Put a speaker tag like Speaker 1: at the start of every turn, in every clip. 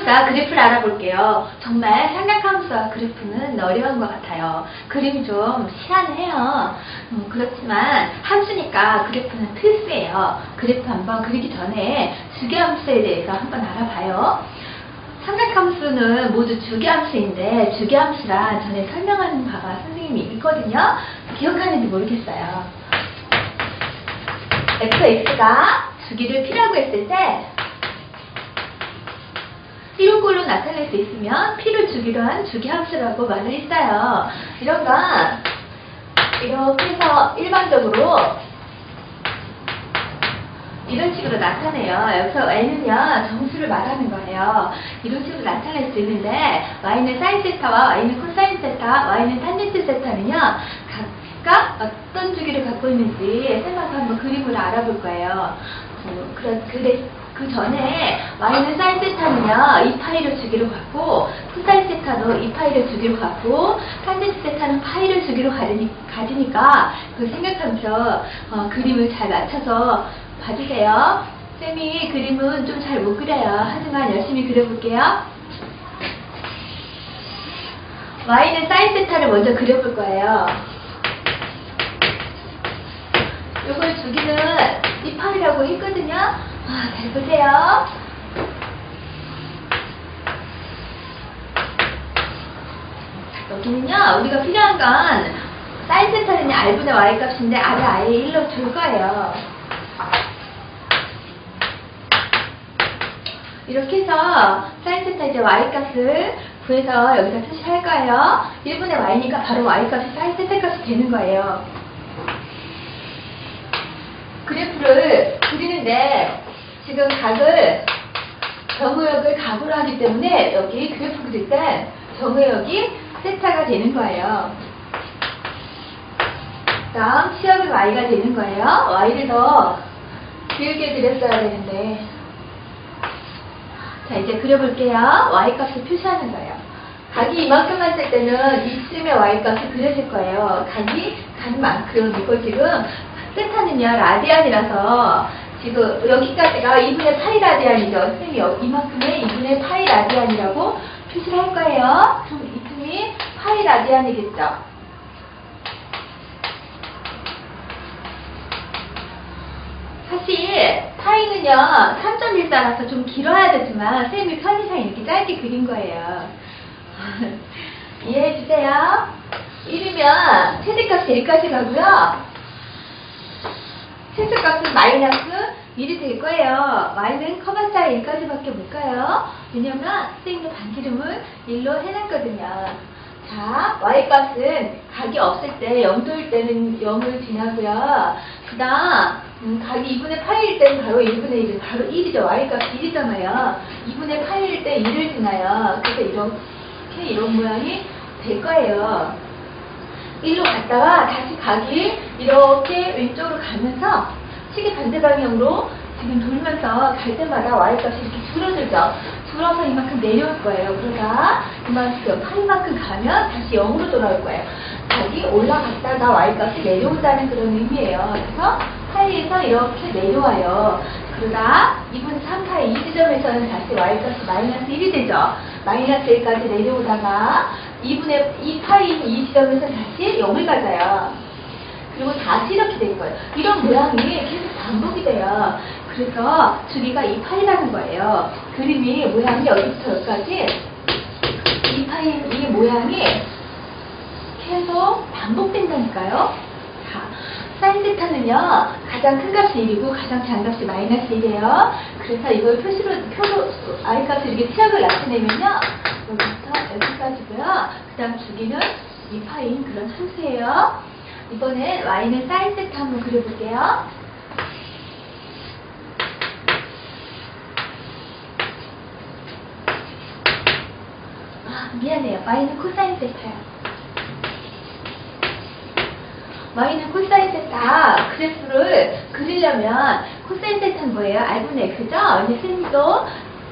Speaker 1: 삼각함수와 그래프를 알아볼게요. 정말 삼각함수와 그래프는 어려운 것 같아요. 그림이 좀 희한해요. 그렇지만 함수니까 그래프는 필수예요. 그래프 한번 그리기 전에 주기함수에 대해서 한번 알아봐요. 삼각함수는 모두 주기함수인데 주기함수란 전에 설명하는 바가 선생님이 있거든요. 기억하는지 모르겠어요. fx가 주기를 p라고 했을 때 이런 걸로 나타낼 수 있으면 p를 주기로 한 주기함수라고 말을 했어요. 이런 건 이렇게 해서 일반적으로 이런 식으로 나타내요. 여기서 n은요 정수를 말하는 거예요. 이런 식으로 나타낼 수 있는데 y는 사인 세타와 y는 코사인 세타, y는 탄젠트 세타는요 각각 어떤 주기를 갖고 있는지 생각해서 한번 그림으로 알아볼 거예요. 그 전에 y는 사인 세타는요 2파이를 주기로 갖고 코사인 세타도 2파이를 주기로 갖고 탄젠트 세타는 파이를 주기로 가지니까 그걸 생각하면서 그림을 잘 맞춰서 봐주세요. 쌤이 그림은 좀 잘 못 그려요. 하지만 열심히 그려볼게요. y는 사인 세타를 먼저 그려볼 거예요. 요걸 주기는 2파이라고 했거든요. 잘 보세요. 여기는요, 우리가 필요한 건 사인 세타는 r분의 y 값인데 r을 a의 1로 줄 거예요. 이렇게 해서 사인 세타 이제 y 값을 구해서 여기다 표시할 거예요. 1분의 y니까 바로 y 값이 사인 세타 값이 되는 거예요. 그래프를 그리는데 지금 각을 정의역을 각으로 하기 때문에 여기 그래프 그릴 때 정의역이 세타가 되는 거예요. 다음 치역은 y가 되는 거예요. y를 더 길게 그렸어야 되는데 자 이제 그려볼게요. y값을 표시하는 거예요. 각이 이만큼만 쓸 때는 이쯤에 y값이 그려질 거예요. 각이 간 만큼 이거 지금 세타는요 라디안이라서 지금 여기까지가 2분의 파이 라디안이죠. 선생님이 이만큼의 2분의 파이 라디안이라고 표시를 할 거예요. 그럼 이쯤이 파이 라디안이겠죠. 사실 파이는요 3.14라서 좀 길어야 되지만 선생님이 편의상 이렇게 짧게 그린 거예요. 이해해주세요. 1이면 최대값이 1까지 가고요. 최소값은 마이너스 1이 될 거예요. y는 커봤자 1까지밖에 못 가요. 왜냐면 선생님도 반지름을 1로 해놨거든요. 자, y값은 각이 없을 때 0도일 때는 0을 지나고요. 그 다음 각이 2분의 파이일 때는 바로 1분의 1은 바로 1이죠. y값이 1이잖아요. 2분의 파이일 때 1을 지나요. 그래서 이런 모양이 될 거예요. 1로 갔다가 다시 각이 이렇게 왼쪽으로 가면서 시계 반대 방향으로 지금 돌면서 갈 때마다 y값이 이렇게 줄어들죠. 줄어서 이만큼 내려올 거예요. 그러다 이만큼 파이만큼 가면 다시 0으로 돌아올 거예요. 각이 올라갔다가 y값이 내려온다는 그런 의미예요. 그래서 파이에서 이렇게 내려와요. 그러다 2분의 3파이 이 지점에서는 다시 y값이 마이너스 1이 되죠. 마이너스 1까지 내려오다가 2분의 2파이인 이 지점에서 다시 0을 가져요. 그리고 다시 이렇게 될 거예요. 이런 모양이 계속 반복이 돼요. 그래서 주기가 2파이라는 거예요. 그림이 모양이 여기부터 여기까지 2파이인 이 모양이 계속 반복된다니까요. 자, 사인 세타는요 가장 큰 값이 1이고 가장 작은 값이 마이너스 1이에요. 그래서 이걸 표로 y값을 이렇게 치역을 나타내면요 여기부터 여기까지고요. 그 다음 주기는 2파이인 그런 함수예요. 이번엔 y는 사인 세타 한번 그려볼게요. 미안해요. y는 코사인 세타요. y는 코사인 세타 그래프를 그리려면 코사인 세타는 뭐예요? r분의 x죠? 언니 선생님도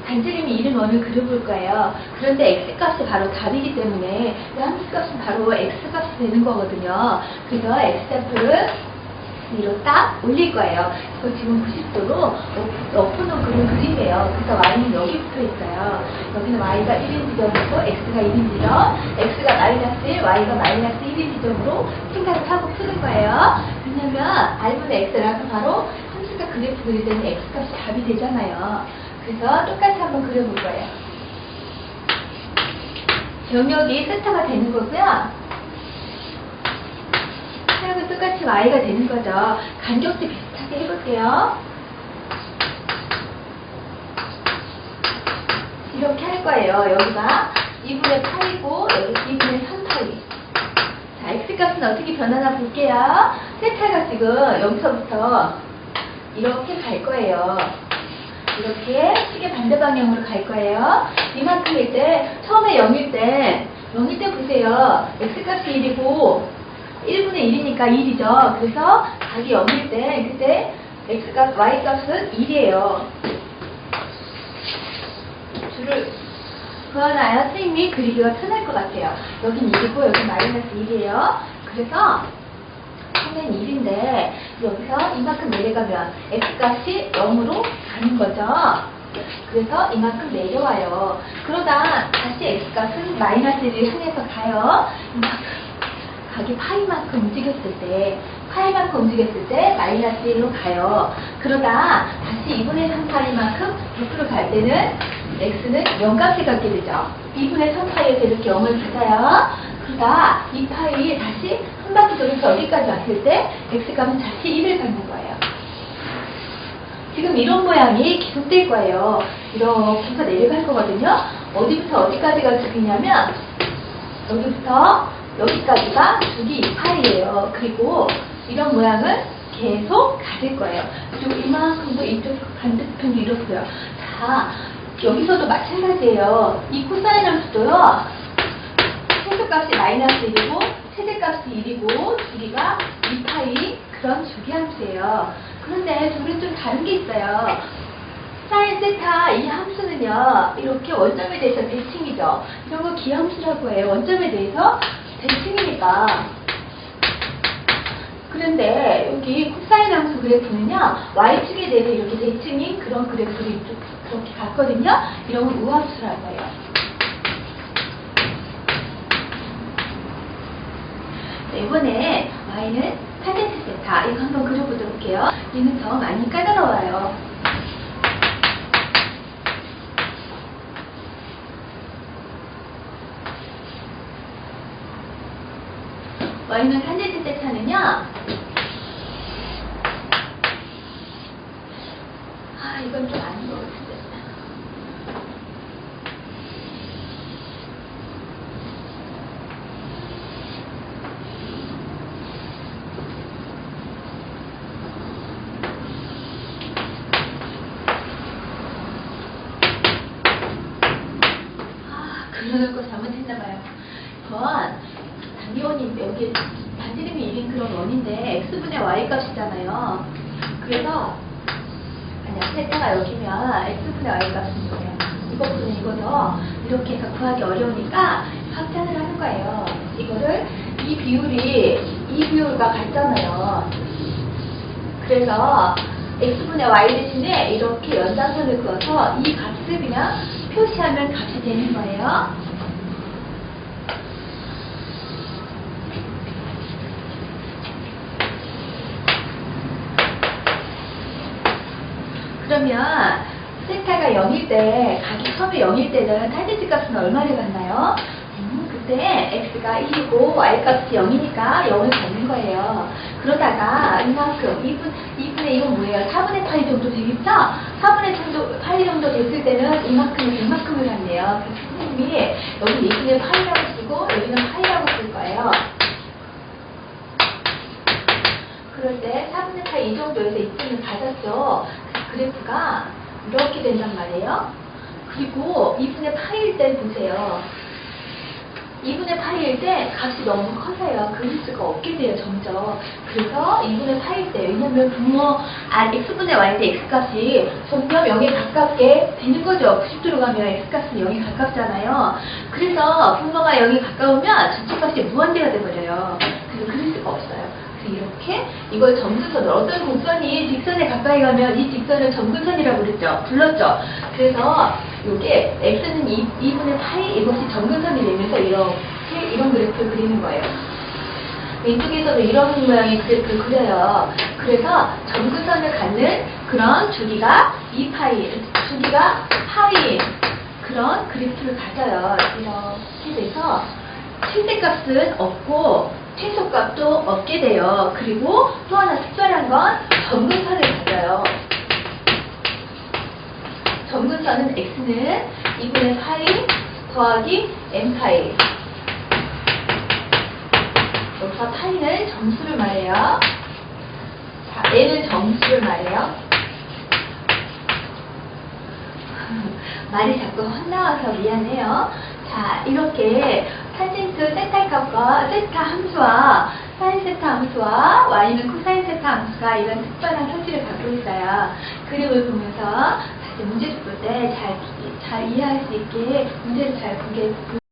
Speaker 1: 반지름이 1은 원을 그려볼 거예요. 그런데 x값이 바로 답이기 때문에 그 함수값은 바로 x값이 되는 거거든요. 그래서 x좌표를 위로 딱 올릴 거예요. 그래서 지금 90도로 엎어놓은 그림이에요. 그래서 y는 여기 붙어 있어요. 여기는 y가 1인 지점이고 x가 1인 지점, x가 마이너스 1, y가 마이너스 1인 지점으로 생각을 하고 푸는 거예요. 왜냐면 r분의 x라서 바로 함수가 그래프 그릴 때는 x값이 답이 되잖아요. 그래서 똑같이 한번 그려볼 거예요. 영역이 세타가 되는 거고요. 하역은 똑같이 y가 되는 거죠. 간격도 비슷하게 해볼게요. 이렇게 할 거예요. 여기가 2분의 8이고 여기 2분의 3파이. 자, x값은 어떻게 변하나 볼게요. 세타가 지금 여기서부터 이렇게 갈 거예요. 이렇게 시계 반대 방향으로 갈 거예요. 이만큼일 때, 처음에 0일 때 보세요. x값이 1이고 1분의 1이니까 1이죠. 그래서 각이 0일 때 그때 x값, y값은 1이에요. 줄을 그어놔야 선생님이 그리기가 편할 것 같아요. 여긴 1이고 여긴 마이너스 1이에요. 그래서 처음엔 1인데 여기서 이만큼 내려가면 x값이 0으로 가는 거죠. 그래서 이만큼 내려와요. 그러다 다시 x값은 마이너스 1을 향해서 가요. 이만큼 각이 파이만큼 움직였을 때 마이너스 1로 가요. 그러다 다시 2분의 3 파이만큼 100% 갈 때는 x는 0값이 갖게 되죠. 2분의 3 파이에서 이렇게 0을 받아요. 그러다 이 파이 다시 한 바퀴 돌면서 여기까지 왔을 때 x값은 다시 1을 갖는 거예요. 지금 이런 모양이 계속 될 거예요. 이렇게 해서 내려갈 거거든요. 어디부터 어디까지가 죽이냐면 여기부터 여기까지가 주기 2파이예요. 그리고 이런 모양은 계속 가질 거예요. 그리고 이만큼도 이쪽 반대편이 이렇고요. 자, 여기서도 마찬가지예요. 이 코사인 함수도요. 최소값이 마이너스 1이고 최대값이 1이고 주기가 2파이 그런 주기 함수예요. 그런데 둘은 좀 다른 게 있어요. 사인 세타 이 함수는요. 이렇게 원점에 대해서 대칭이죠. 이런 거 기함수라고 해요. 원점에 대해서 대칭이니까. 그런데 여기 코사인 함수 그래프는요. y축에 대해서 이렇게 대칭인 그런 그래프를 그렇게 갔거든요. 이런 건 우함수라고 해요. 자, 이번에 y는 탄젠트 세타 이거 한번 그려보도록 해요. 얘는 더 많이 까다로워요. y는 탄젠트 세타는요. 이건 좀 아닌 것 같은데. 그려놓을 거 잘못했나봐요. 이건 단위원인데 여기 반지름이 1인 그런 원인데 x분의 y 값이잖아요. 그래서 만약 세타가 여기면 x분의 y 값은 뭐예요? 이것분의 이거죠. 이렇게 해서 구하기 어려우니까 확장을 하는 거예요. 이거를 이 비율과 같잖아요. 그래서 x분의 y 대신에 이렇게 연장선을 그어서 이 값을 그냥 표시하면 값이 되는 거예요. 그러면 세타가 0일 때, 각이 처음에 0일 때는 탄젠트 값은 얼마를 갖나요? 그때 x가 1이고 y값이 0이니까 0을 갖는 거예요. 그러다가 이만큼 2분의 1은 뭐예요? 4분의 파이 정도 되겠죠? 4분의 파이 정도 됐을 때는 이만큼을 갖네요. 그래서 선생님이 여기 2분의 파이라고 쓰고 여기는 파이라고 쓸 거예요. 그럴 때 4분의 파이 이 정도에서 2분을 받았죠. 그래프가 이렇게 된단 말이에요. 그리고 2분의 파이일 때 보세요. 2분의 파이일 때 값이 너무 커서요. 그릴 수가 없게 돼요, 점점. 그래서 2분의 파이일 때, 왜냐면 x분의 y 때 x값이 점점 0에 가깝게 되는 거죠. 90도로 가면 x값은 0에 가깝잖아요. 그래서 분모가 0에 가까우면 전체값이 무한대가 돼버려요. 그래서 그릴 수가 없어요. 그래서 이렇게 이렇게 이걸 점근선을 어떤 곡선이 직선에 가까이 가면 이 직선을 점근선이라고 불렀죠. 그래서 이게 x는 2분의 파이 이것이 점근선이 되면서 이런 그래프를 그리는 거예요. 왼쪽에서도 이런 모양의 그래프를 그려요. 그래서 점근선을 갖는 그런 주기가 2파이, 주기가 파이인 그런 그래프를 가져요. 이렇게 돼서 최대값은 없고 최소값도 없게 돼요. 그리고 또 하나 특별한 건 점근선을 가져요. 점근선은 x는 2분의 파이 더하기 n파이. 여기서 파이는 점수를 말해요. 자, n은 점수를 말해요. 말이 자꾸 헛나와서 미안해요. 자, 이렇게 탄젠트 세타 값과 세타 함수와 사인 세타 함수와 y는 코사인 세타 함수가 이런 특별한 성질을 갖고 있어요. 그림을 보면서 다시 문제를 풀 때 잘 이해할 수 있게 문제를 잘 보게